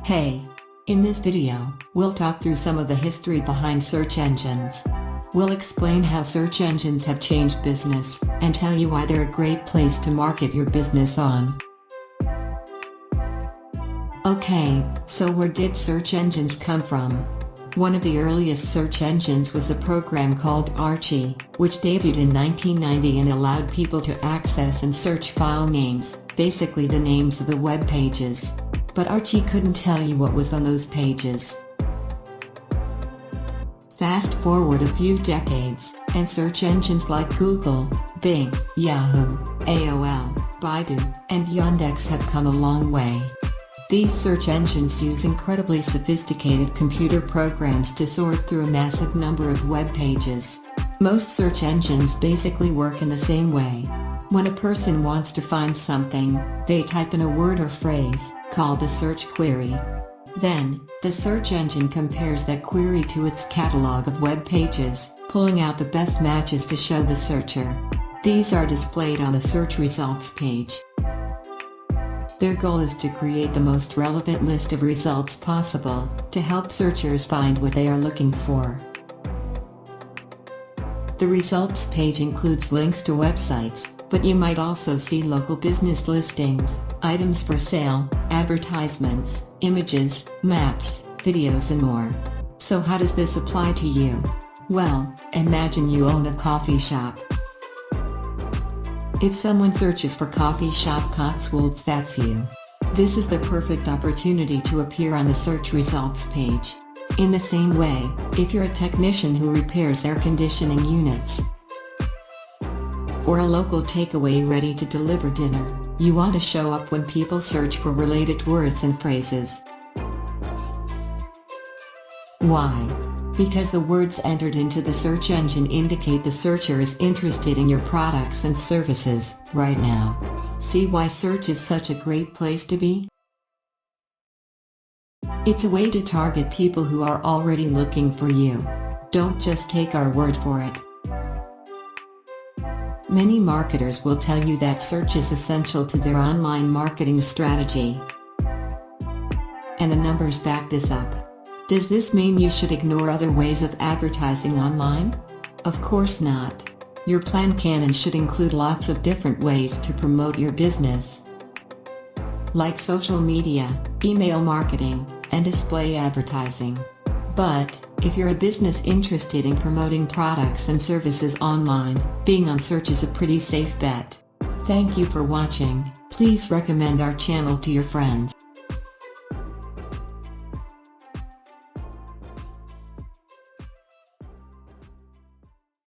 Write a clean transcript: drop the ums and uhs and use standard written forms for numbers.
Hey! In this video, we'll talk through some of the history behind search engines. We'll explain how search engines have changed business, and tell you why they're a great place to market your business on. Okay, so where did search engines come from? One of the earliest search engines was a program called Archie, which debuted in 1990 and allowed people to access and search file names, basically the names of the web pages. But Archie couldn't tell you what was on those pages. Fast forward a few decades, and search engines like Google, Bing, Yahoo, AOL, Baidu, and Yandex have come a long way. These search engines use incredibly sophisticated computer programs to sort through a massive number of web pages. Most search engines basically work in the same way. When a person wants to find something, they type in a word or phrase, called a search query. Then, the search engine compares that query to its catalog of web pages, pulling out the best matches to show the searcher. These are displayed on a search results page. Their goal is to create the most relevant list of results possible, to help searchers find what they are looking for. The results page includes links to websites, but you might also see local business listings, items for sale, advertisements, images, maps, videos and more. So how does this apply to you? Well, imagine you own a coffee shop. If someone searches for coffee shop Cotswolds, that's you. This is the perfect opportunity to appear on the search results page. In the same way, if you're a technician who repairs air conditioning units, or a local takeaway ready to deliver dinner, you want to show up when people search for related words and phrases. Why? Because the words entered into the search engine indicate the searcher is interested in your products and services right now. See why search is such a great place to be? It's a way to target people who are already looking for you. Don't just take our word for it. Many marketers will tell you that search is essential to their online marketing strategy. And the numbers back this up. Does this mean you should ignore other ways of advertising online? Of course not. Your plan can and should include lots of different ways to promote your business, like social media, email marketing, and display advertising. But, if you're a business interested in promoting products and services online, being on search is a pretty safe bet. Thank you for watching. Please recommend our channel to your friends.